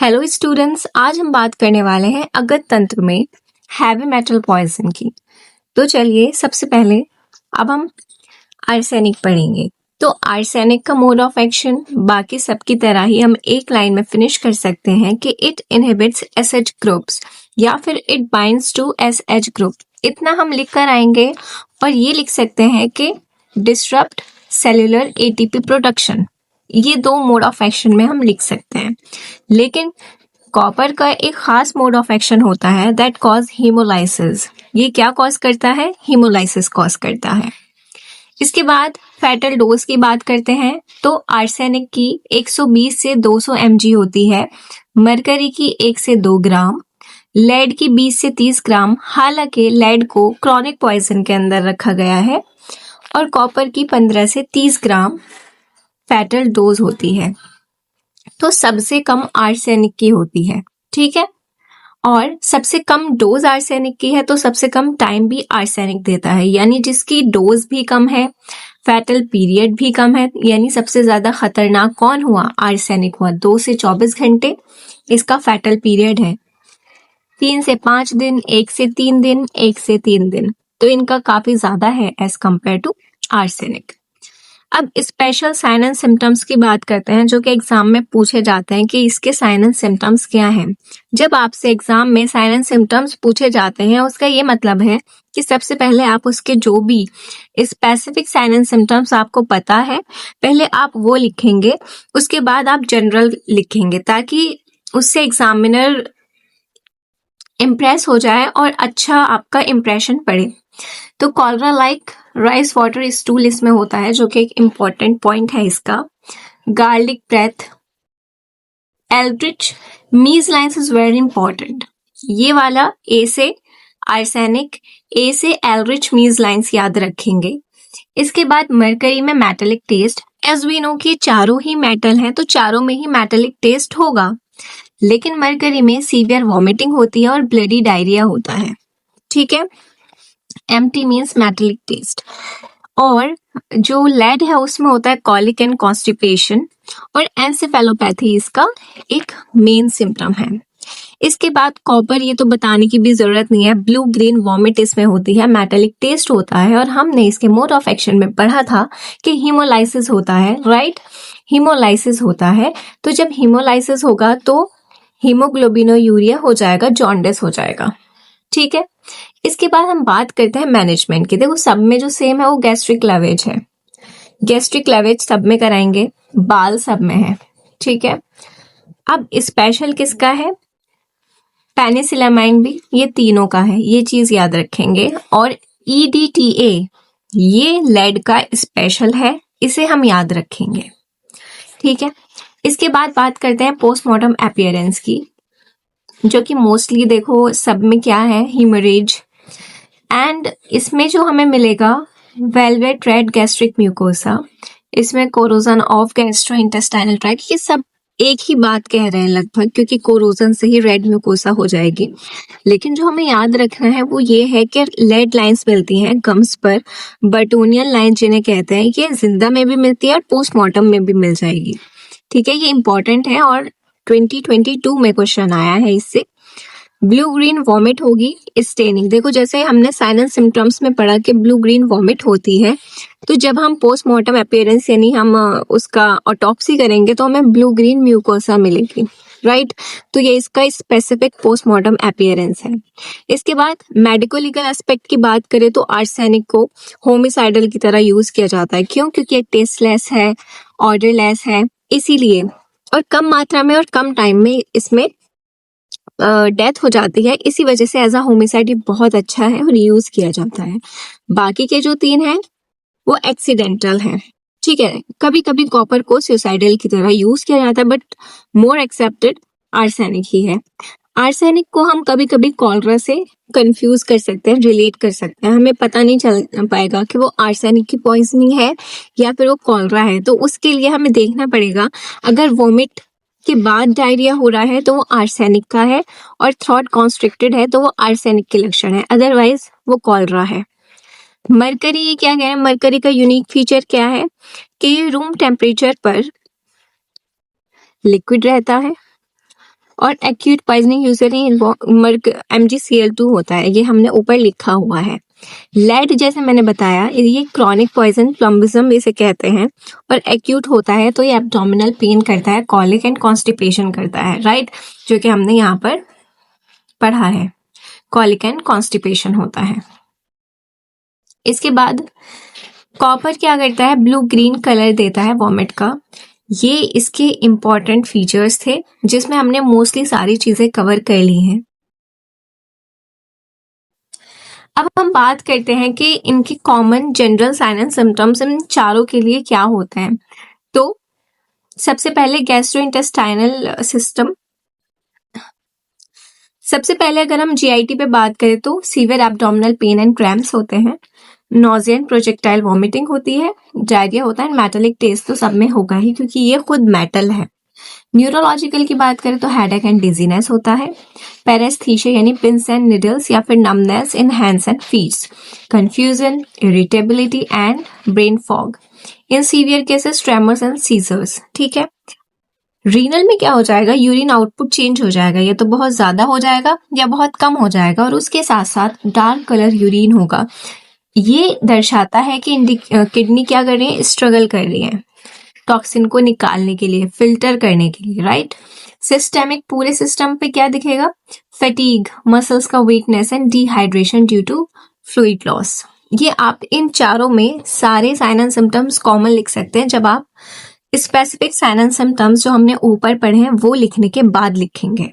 Hello students, आज हम बात करने वाले हैं अगत तंत्र में हैवी मेटल पॉइजन की। तो चलिए सबसे पहले अब हम आर्सेनिक पढ़ेंगे। तो आर्सेनिक का मोड ऑफ एक्शन बाकी सब की तरह ही हम एक लाइन में फिनिश कर सकते हैं कि इट इनहिबिट्स एसएच ग्रुप्स या फिर it binds to SH group. इतना हम लिख कर आएंगे और ये लिख सकते हैं कि डिसरप्ट सेल्यूलर एटीपी प्रोडक्शन। ये दो मोड ऑफ एक्शन में हम लिख सकते हैं। लेकिन कॉपर का एक खास मोड ऑफ एक्शन होता है दैट कॉज हीमोलाइसिस। ये क्या कॉज करता है? हीमोलाइसिस कॉज करता है। इसके बाद फैटल डोज की बात करते हैं तो आर्सेनिक की 120 से 200 mg होती है, मरकरी की 1 से 2 ग्राम, लेड की 20 से 30 ग्राम। हालांकि लेड को क्रॉनिक पॉइजन के अंदर रखा गया है और कॉपर की 15 से 30 ग्राम फैटल डोज होती है। तो सबसे कम आर्सेनिक की होती है, ठीक है। और सबसे कम डोज आर्सेनिक की है तो सबसे कम टाइम भी आर्सेनिक देता है, यानी जिसकी डोज भी कम है, फैटल पीरियड भी कम है। यानी सबसे ज्यादा खतरनाक कौन हुआ? आर्सेनिक हुआ। 2 से 24 घंटे इसका फैटल पीरियड है, 3 से 5 दिन, 1 से 3 दिन, 1 से 3 दिन। तो इनका काफी ज्यादा है एज कंपेयर टू आर्सेनिक। अब स्पेशल साइन एंड सिम्टम्स की बात करते हैं जो कि एग्जाम में पूछे जाते हैं कि इसके साइन एंड सिम्टम्स क्या हैं। जब आपसे एग्जाम में साइन एंड सिम्टम्स पूछे जाते हैं उसका ये मतलब है कि सबसे पहले आप उसके जो भी स्पेसिफिक साइन एंड सिम्टम्स आपको पता है पहले आप वो लिखेंगे, उसके बाद आप जनरल लिखेंगे ताकि उससे एग्जामिनर इम्प्रेस हो जाए और अच्छा आपका इम्प्रेशन पड़े। तो cholera like rice water stool इसमें होता है जो कि एक इम्पॉर्टेंट पॉइंट है इसका। गार्लिक ब्रेथ, एल्ड्रिच मीजलाइंस इज वेरी इंपॉर्टेंट। ये वाला ए से आर्सेनिक, ए से एल्ड्रिच मीजलाइंस याद रखेंगे। इसके बाद मरकरी में metallic taste. As we know कि चारों ही मेटल हैं तो चारों में ही मेटेलिक टेस्ट होगा, लेकिन मरकरी में सीवियर वॉमिटिंग होती है और ब्लडी डायरिया होता है, ठीक है। Empty means metallic taste. और जो लेड है उसमें होता है कॉलिक एंड कॉन्स्टिपेशन और एंसेफेलोपैथी इसका एक मेन सिम्टम है। इसके बाद कॉपर, ये तो बताने की भी जरूरत नहीं है, ब्लू ग्रीन वॉमिट इसमें होती है, मेटेलिक टेस्ट होता है और हमने इसके मोड ऑफ एक्शन में पढ़ा था कि हीमोलाइसिस होता है, राइट। हीमोलाइसिस होता है तो जब हीमोलाइसिस होगा तो हीमोग्लोबिनोयूरिया हो जाएगा, जॉन्डिस हो जाएगा, ठीक है। इसके बाद हम बात करते हैं मैनेजमेंट की। देखो सब में जो सेम है वो गैस्ट्रिक लेवेज है, गैस्ट्रिक लेवेज सब में कराएंगे, बाल सब में है, ठीक है। अब स्पेशल किसका है? पेनिसिलामाइन भी, ये तीनों का है, ये चीज याद रखेंगे। और EDTA ये लेड का स्पेशल है, इसे हम याद रखेंगे, ठीक है। इसके बाद बात करते हैं पोस्टमार्टम अपीयरेंस की, जो कि मोस्टली देखो सब में क्या है, हीमरेज। एंड इसमें जो हमें मिलेगा वेलवेट रेड गैस्ट्रिक म्यूकोसा, इसमें कोरोजन ऑफ गैस्ट्रोइंटेस्टाइनल ट्रैक्ट, ये सब एक ही बात कह रहे हैं लगभग, क्योंकि कोरोजन से ही रेड म्यूकोसा हो जाएगी। लेकिन जो हमें याद रखना है वो ये है कि लेड लाइंस मिलती हैं गम्स पर, बर्टोनियन लाइन जिन्हें कहते हैं, ये जिंदा में भी मिलती है और पोस्टमार्टम में भी मिल जाएगी, ठीक है। ये इंपॉर्टेंट है और 2022 में क्वेश्चन आया है इससे। ब्लू ग्रीन वॉमिट होगी, स्टेनिंग। देखो जैसे हमने साइन एंड सिम्टम्स में पढ़ा कि ब्लू ग्रीन वॉमिट होती है, तो जब हम पोस्टमार्टम अपीयरेंस यानी हम उसका ऑटोप्सी करेंगे तो हमें ब्लू ग्रीन म्यूकोसा मिलेगी, राइट। तो ये इसका स्पेसिफिक पोस्टमार्टम अपीयरेंस है। इसके बाद मेडिको लीगल एस्पेक्ट की बात करें तो आर्सेनिक को होमिसाइडल की तरह यूज किया जाता है। क्यों? क्योंकि ये टेस्टलेस है, ऑर्डरलेस है, इसीलिए, और कम मात्रा में और कम टाइम में इसमें डेथ हो जाती है, इसी वजह से एज अ होमिसाइड ये बहुत अच्छा है और यूज किया जाता है। बाकी के जो 3 हैं वो एक्सीडेंटल हैं, ठीक है। कभी कभी कॉपर को सुसाइडल की तरह यूज किया जाता है, बट मोर एक्सेप्टेड आर्सेनिक ही है। आर्सेनिक को हम कभी कभी कॉलरा से कंफ्यूज कर सकते हैं, रिलेट कर सकते हैं, हमें पता नहीं चल पाएगा कि वो आर्सेनिक की पॉइजनिंग है या फिर वो कॉलरा है। तो उसके लिए हमें देखना पड़ेगा, अगर वोमिट के बाद डायरिया हो रहा है तो वो आर्सेनिक का है और थ्रोट कॉन्स्ट्रिक्टेड है तो वो आर्सेनिक के लक्षण है, अदरवाइज वो कॉलरा है। मरकरी, ये क्या कह रहे हैं, मरकरी का यूनिक फीचर क्या है कि रूम टेम्परेचर पर लिक्विड रहता है और एक्यूट पॉइजनिंग यूजुअली MgCl2 होता है, ये हमने ऊपर लिखा हुआ है। लेड जैसे मैंने बताया ये क्रॉनिक पॉइजन प्लम्बिज्म इसे कहते हैं, और एक्यूट होता है तो ये एब्डोमिनल पेन करता है, कॉलिक एंड कॉन्स्टिपेशन करता है, राइट, जो कि हमने यहाँ पर पढ़ा है, कॉलिक एंड कॉन्स्टिपेशन होता है। इसके बाद कॉपर क्या करता है, ब्लू ग्रीन कलर देता है वॉमिट का। ये इसके इम्पॉर्टेंट फीचर्स थे जिसमें हमने मोस्टली सारी चीजें कवर कर ली हैं। अब हम बात करते हैं कि इनके common general sign and symptoms इन चारों के लिए क्या होते हैं। तो सबसे पहले गैस्ट्रोइंटेस्टाइनल सिस्टम, सबसे पहले अगर हम जीआईटी पे बात करें तो severe abdominal pain and cramps होते हैं, नोजिया एंड प्रोजेक्टाइल वॉमिटिंग होती है, डायरिया होता है, मेटालिक टेस्ट तो सब में होगा ही क्योंकि ये खुद मेटल है। न्यूरोलॉजिकल की बात करें तो हेडेक एंड डिजीनेस होता है, पैरेस्थीसिया यानी पिंस एंड निडल्स या फिर numbness in hands and feets, confusion, irritability and brain fog, in severe cases tremors and seizures. ठीक है, रीनल में क्या हो जाएगा, यूरिन आउटपुट चेंज हो जाएगा, या तो बहुत ज्यादा हो जाएगा या बहुत कम हो जाएगा, और उसके साथ साथ डार्क कलर यूरिन होगा। ये दर्शाता है कि किडनी क्या कर रही है, स्ट्रगल कर रही है टॉक्सिन को निकालने के लिए, फिल्टर करने के लिए, राइट। सिस्टेमिक, पूरे सिस्टम पे क्या दिखेगा, फैटीग, मसल्स का weakness and dehydration due to fluid loss. ये आप इन चारों में सारे साइन एंड सिम्टम्स कॉमन लिख सकते हैं। जब आप स्पेसिफिक साइन एंड सिम्टम्स जो हमने ऊपर पढ़े हैं वो लिखने के बाद लिखेंगे।